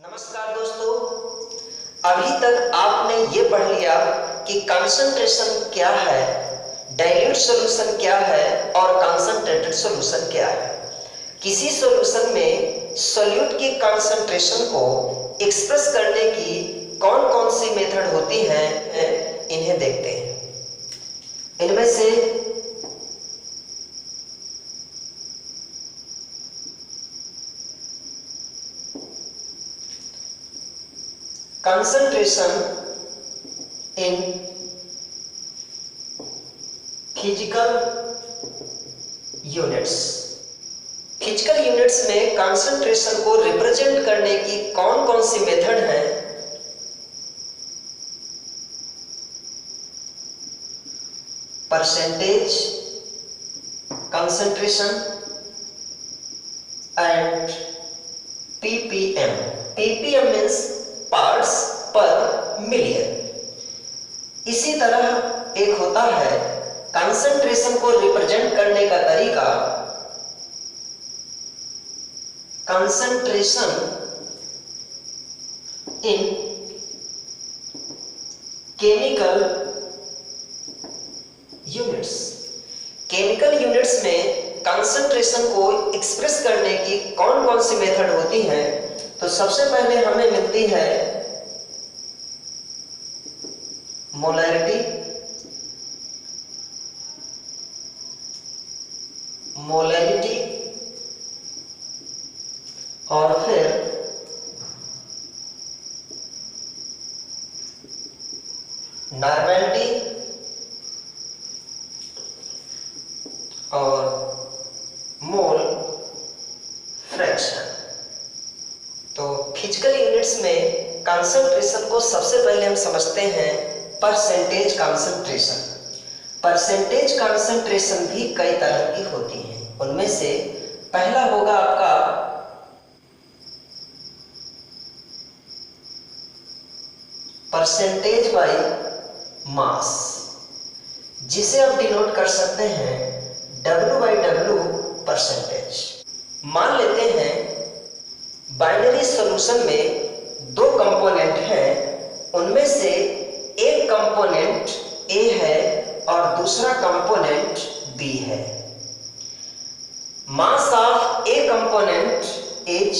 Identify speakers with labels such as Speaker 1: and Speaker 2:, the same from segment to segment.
Speaker 1: नमस्कार दोस्तों, अभी तक आपने ये पढ़ लिया कि कंसंट्रेशन क्या है, डाइल्यूट सॉल्यूशन क्या है और कंसंट्रेटेड सॉल्यूशन क्या है। किसी सॉल्यूशन में सॉल्यूट की कंसंट्रेशन को एक्सप्रेस करने की कौन कौन सी मेथड होती हैं, इन्हें देखते हैं। इनमें से concentration in physical units। Physical units में कंसंट्रेशन को रिप्रेजेंट करने की कौन कौन सी मेथड है। Percentage concentration and ppm। ppm means parts पर मिलियन। इसी तरह एक होता है कंसंट्रेशन को रिप्रेजेंट करने का तरीका concentration in chemical units. Chemical units में कंसंट्रेशन को एक्सप्रेस करने की कौन कौन सी मेथड होती हैं। तो सबसे पहले हमें मिलती है मोलैरिटी, और फिर नॉर्मेलिटी और मोल फ्रैक्शन। तो फिजिकल यूनिट्स में कंसंट्रेशन को सबसे पहले हम समझते हैं परसेंटेज कंसंट्रेशन। परसेंटेज कंसंट्रेशन भी कई तरह की होती हैं। उनमें से पहला होगा आपका परसेंटेज बाय मास, जिसे आप डिनोट कर सकते हैं W/W परसेंटेज। मान लेते हैं बाइनरी सॉल्यूशन में दो कंपोनेंट हैं, उनमें से एक कंपोनेंट A है और दूसरा कंपोनेंट B है। Mass of A component is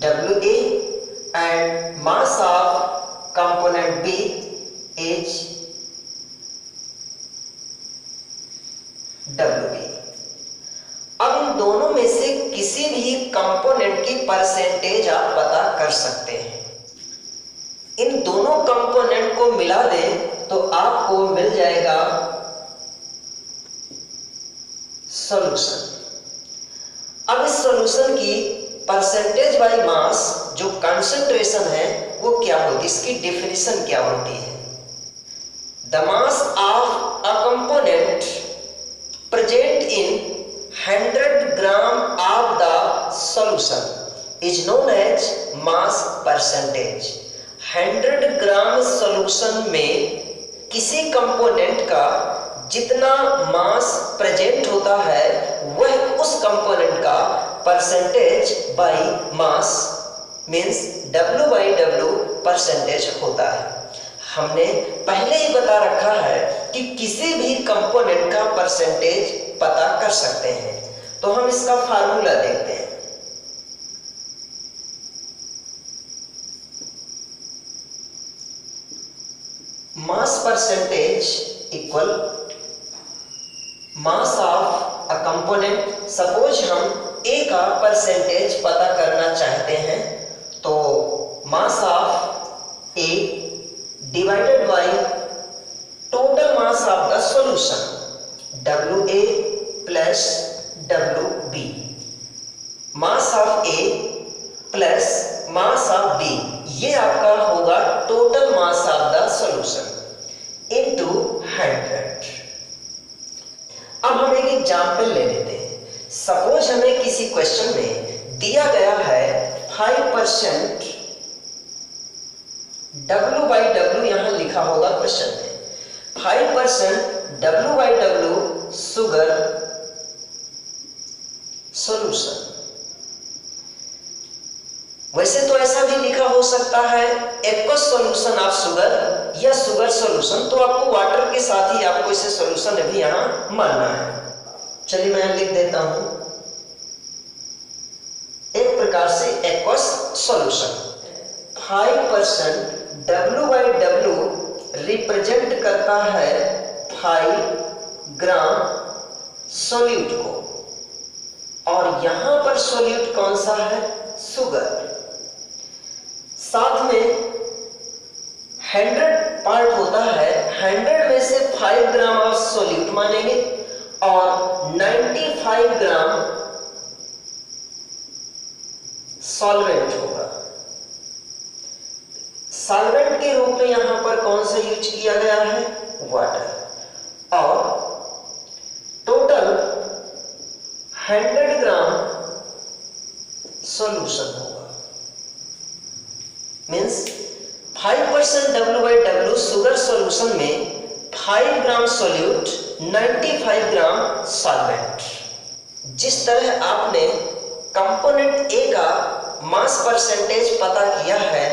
Speaker 1: WA and mass of component B is WB। अब इन दोनों में से किसी भी कंपोनेंट की परसेंटेज आप पता कर सकते हैं। इन दोनों कंपोनेंट को मिला दें तो आपको मिल जाएगा सॉल्यूशन। अब इस सॉल्यूशन की परसेंटेज बाय मास जो कंसंट्रेशन है वो क्या होगी, इसकी डेफिनेशन क्या होती है। The mass of a component present in 100 gram of the solution is known as mass percentage। 100 gram solution में किसी कंपोनेंट का जितना मास प्रेजेंट होता है वह उस कंपोनेंट का percentage by mass means W/W percentage होता है। हमने पहले ही बता रखा है कि किसी भी कंपोनेंट का परसेंटेज पता कर सकते हैं। तो हम इसका फार्मूला देखते हैं। Mass percentage equal mass of a component. Suppose हम A का परसेंटेज पता करना चाहते हैं तो mass of A divided by total mass of the solution WA plus WB। Mass of A plus mass of B, ये आपका होगा total mass of the solution into 100। अब हम एक एग्जांपल ले लेते हैं। सपोज हमें किसी क्वेश्चन में दिया गया है 5% W/W, यहां लिखा होगा क्वेश्चन में 5% W/W शुगर सॉल्यूशन। वैसे तो ऐसा भी लिखा हो सकता है एक्वस सॉल्यूशन ऑफ शुगर या शुगर सॉल्यूशन, तो आपको वाटर के साथ ही आपको इसे सॉल्यूशन भी यहां मानना है। चलिए मैं लिख देता हूं, एक प्रकार से एक्वस सॉल्यूशन 5% W/W रिप्रेजेंट करता है 5 ग्राम सॉल्यूट को, और यहां पर सॉल्यूट कौन सा है? शुगर। साथ में 100 पार्ट होता है, 100 में से 5 ग्राम ऑफ सॉल्यूट मानेंगे और 95 ग्राम सॉल्वेंट होगा। सॉल्वेंट के रूप में यहां पर कौन सा यूज किया गया है? वाटर। और टोटल 100 ग्राम सॉल्यूशन होगा। मींस 5% W/W शुगर सॉल्यूशन में 5 ग्राम सॉल्यूट, 95 ग्राम सॉल्वेंट। जिस तरह आपने कंपोनेंट ए का मास परसेंटेज पता किया है,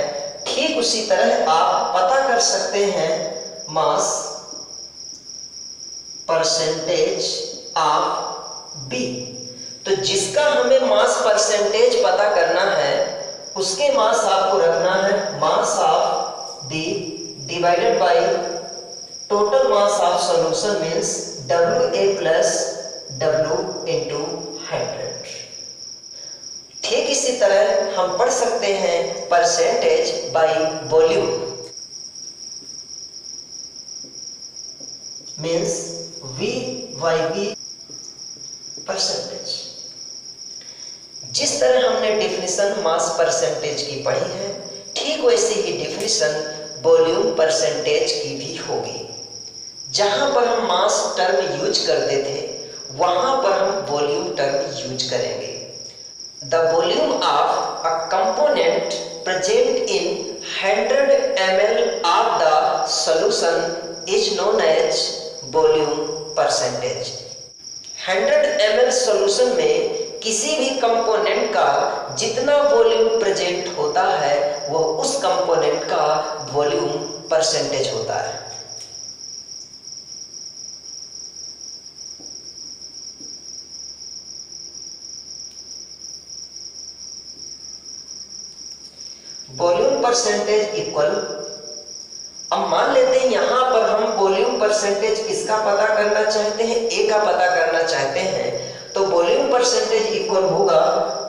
Speaker 1: ठीक उसी तरह आप पता कर सकते हैं मास परसेंटेज ऑफ बी। तो जिसका हमें मास परसेंटेज पता करना है उसके मास आपको रखना है mass of B divided by total mass of solution means WA plus W into 100। ठीक इसी तरह हम पढ़ सकते हैं percentage by volume means V/V percentage. जिस तरह हमने डेफिनेशन मास परसेंटेज की पढ़ी है, ठीक वैसे ही डेफिनेशन वॉल्यूम परसेंटेज की भी होगी। जहां पर हम मास टर्म यूज करते थे वहां पर हम वॉल्यूम टर्म यूज करेंगे। The volume of a component present in 100 ml of the solution is known as volume percentage। 100 ml solution में किसी भी कंपोनेंट का जितना वॉल्यूम प्रेजेंट होता है वह उस कंपोनेंट का वॉल्यूम परसेंटेज होता है। वॉल्यूम परसेंटेज इक्वल, अब मान लेते हैं यहां पर हम वॉल्यूम परसेंटेज किसका पता करना चाहते हैं? ए का पता करना चाहते हैं। तो वॉल्यूम परसेंटेज इक्वल होगा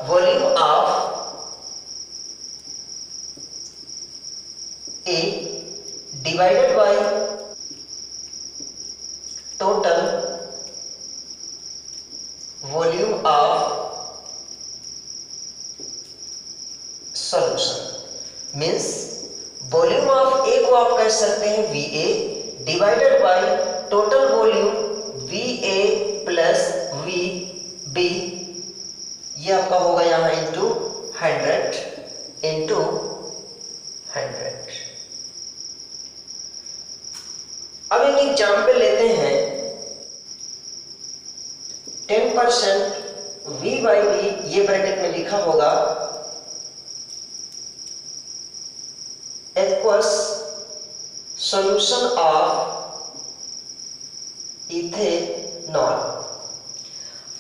Speaker 1: volume of a divided by total volume of solution. Means volume of a को आप कह सकते हैं VA divided by total volume VA plus VB, ये आपका होगा यहां इंटू 100 इंटू 100। अब एक एग्जाम्पल लेते हैं। 10% V/V, ये ब्रैकेट में लिखा होगा एक्वस सॉल्यूशन ऑफ इथेनॉल।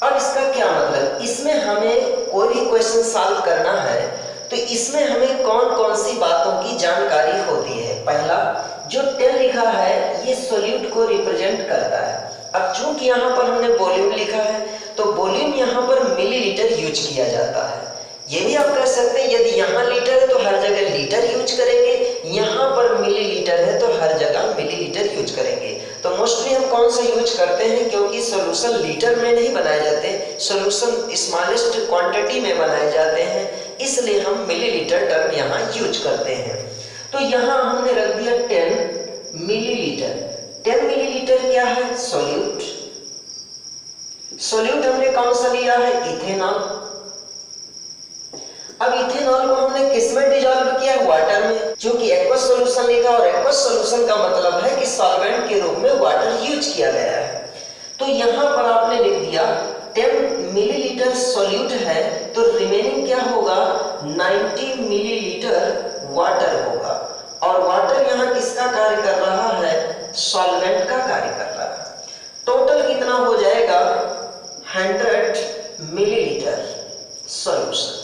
Speaker 1: अब इसका क्या मतलब? इसमें हमें कोई भी क्वेश्चन सॉल्व करना है तो इसमें हमें कौन कौन सी बातों की जानकारी होती है? पहला, जो 10 लिखा है ये सॉल्यूट को रिप्रेजेंट करता है। अब चूंकि यहां पर हमने वॉल्यूम लिखा है तो वॉल्यूम यहां पर मिलीलीटर यूज किया जाता है। ये भी आप कह सकते हैं यदि यहाँ लीटर है तो हर जगह लीटर यूज करेंगे, यहाँ पर मिलीलीटर है तो हर जगह मिलीलीटर यूज करेंगे। तो मोस्टली हम कौन सा यूज करते हैं? क्योंकि सॉल्यूशन लीटर में नहीं बनाए जाते, सॉल्यूशन स्मॉलेस्ट क्वांटिटी में बनाए जाते हैं, इसलिए हम मिलीलीटर टर्म यहाँ यूज करते हैं। तो यहाँ हमने रख दिया 10 मिलीलीटर। 10 मिलीलीटर क्या है? सॉल्यूट। सॉल्यूट हमने कौन सा लिया है? इथेनॉल। अब इथेनॉल को हमने किस में डिसॉल्व किया? वाटर में। क्योंकि एक्वस सॉल्यूशन लिखा और एक्वस सॉल्यूशन का मतलब है कि सॉल्वेंट के रूप में वाटर यूज किया गया है। तो यहां पर आपने लिख दिया 10 मिलीलीटर सॉल्यूट है तो रिमेनिंग क्या होगा? 90 मिलीलीटर वाटर होगा, और वाटर यहाँ किसका कार्य कर रहा है? सॉल्वेंट का कार्य कर रहा है। टोटल कितना हो जाएगा? 100 मिलीलीटर सॉल्यूशन।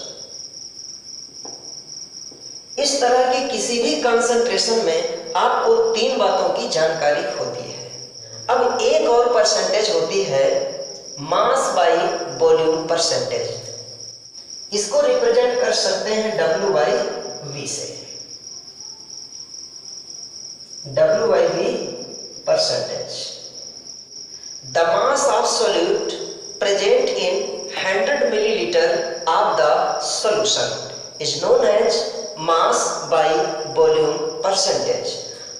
Speaker 1: इस तरह की किसी भी कंसंट्रेशन में आपको 3 बातों की जानकारी होती है। अब एक और परसेंटेज होती है मास बाई वॉल्यूम परसेंटेज। इसको रिप्रेजेंट कर सकते हैं W बाई V से। W by V percentage. The mass of solute present in 100 millilitre of the solution is known as mass by volume percentage.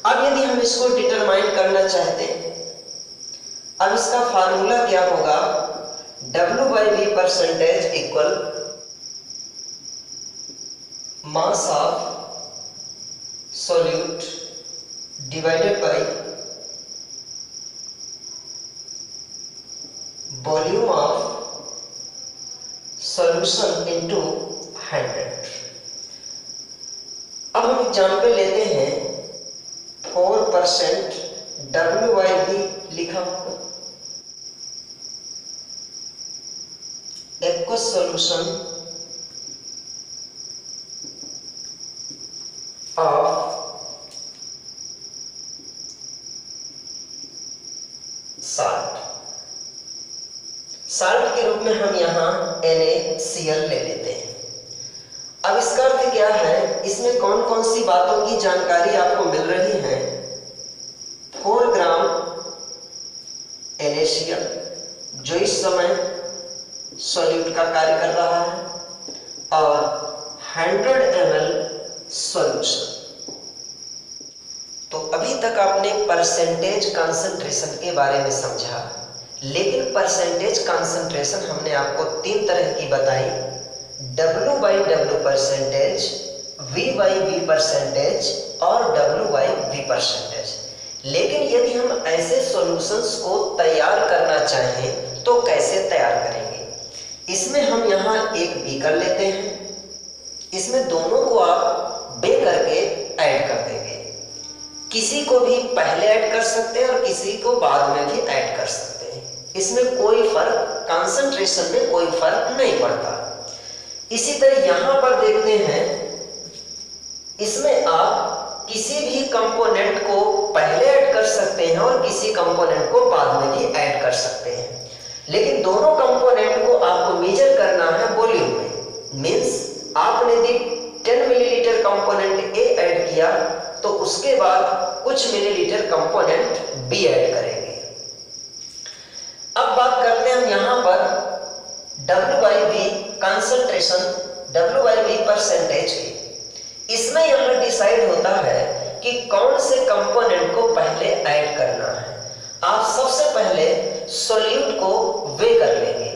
Speaker 1: अब यदि हम इसको डिटरमाइन करना चाहते हैं, अब इसका फार्मूला क्या होगा? W by V percentage equal mass of solute divided by volume of solution into 100। अब हम एग्जाम्पल लेते हैं 4% W बाई V लिखा होगा, एक्वस सॉल्यूशन ऑफ साल्ट के रूप में हम यहाँ NaCl ले लेते हैं। अब इसका अर्थ क्या है? इसमें कौन कौन सी बातों की जानकारी आपको मिल रही है? 4 ग्राम NaCl जो इस समय सॉल्यूट का कार्य कर रहा है, और 100 ml सॉल्यूशन। तो अभी तक आपने परसेंटेज कंसंट्रेशन के बारे में समझा, लेकिन परसेंटेज कंसंट्रेशन हमने आपको 3 तरह की बताई, W by W percentage, V by V percentage और W बाई V परसेंटेज। लेकिन यदि हम ऐसे सॉल्यूशंस को तैयार करना चाहें तो कैसे तैयार करेंगे? इसमें हम यहाँ एक बीकर लेते हैं, इसमें दोनों को आप बे करके ऐड कर देंगे। किसी को भी पहले ऐड कर सकते हैं और किसी को बाद में भी ऐड कर सकते हैं, इसमें कोई फर्क, कंसंट्रेशन में कोई फर्क नहीं पड़ता। इसी तरह यहां पर देखते हैं, इसमें आप किसी भी कंपोनेंट को पहले ऐड कर सकते हैं और किसी कंपोनेंट को बाद में भी ऐड कर सकते हैं, लेकिन दोनों कंपोनेंट को आपको मेजर करना है वॉल्यूम में। मींस आपने यदि 10 मिलीलीटर कंपोनेंट A ऐड किया तो उसके बाद कुछ मिलीलीटर कंपोनेंट B ऐड करेंगे। अब बात करते हैं हम यहां पर W by V concentration, W by V percentage की। इसमें यहां डिसाइड होता है कि कौन से कंपोनेंट को पहले ऐड करना है। आप सबसे पहले सॉल्यूट को वे कर लेंगे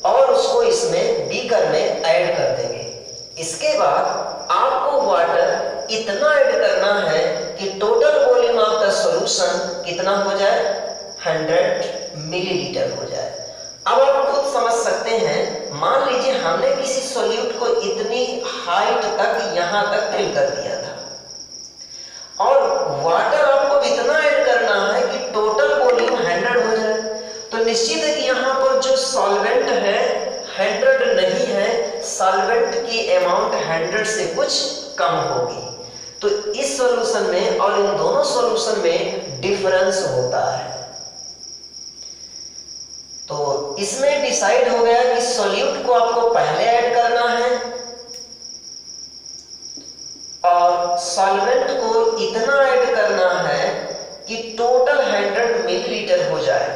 Speaker 1: और उसको इसमें बीकर में ऐड कर देंगे। इसके बाद आपको वाटर इतना ऐड करना है कि total volume of the solution कितना हो जाए? 100 मिलीलीटर हो जाए। अब आप खुद समझ सकते हैं, मान लीजिए हमने किसी सॉल्यूट को इतनी हाइट तक यहां तक फिल कर दिया था और वाटर आपको इतना ऐड करना है कि टोटल वॉल्यूम 100 हो जाए, तो निश्चित है कि यहाँ पर जो सॉल्वेंट है 100 नहीं है, सॉल्वेंट की अमाउंट 100 से कुछ कम होगी। तो इस सॉल्यूशन में और इन दोनों सॉल्यूशन में डिफरेंस होता है। तो इसमें डिसाइड हो गया कि सॉल्यूट को आपको पहले ऐड करना है और सॉल्वेंट को इतना ऐड करना है कि टोटल 100 मिलीलीटर हो जाए।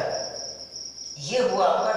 Speaker 1: ये हुआ आपका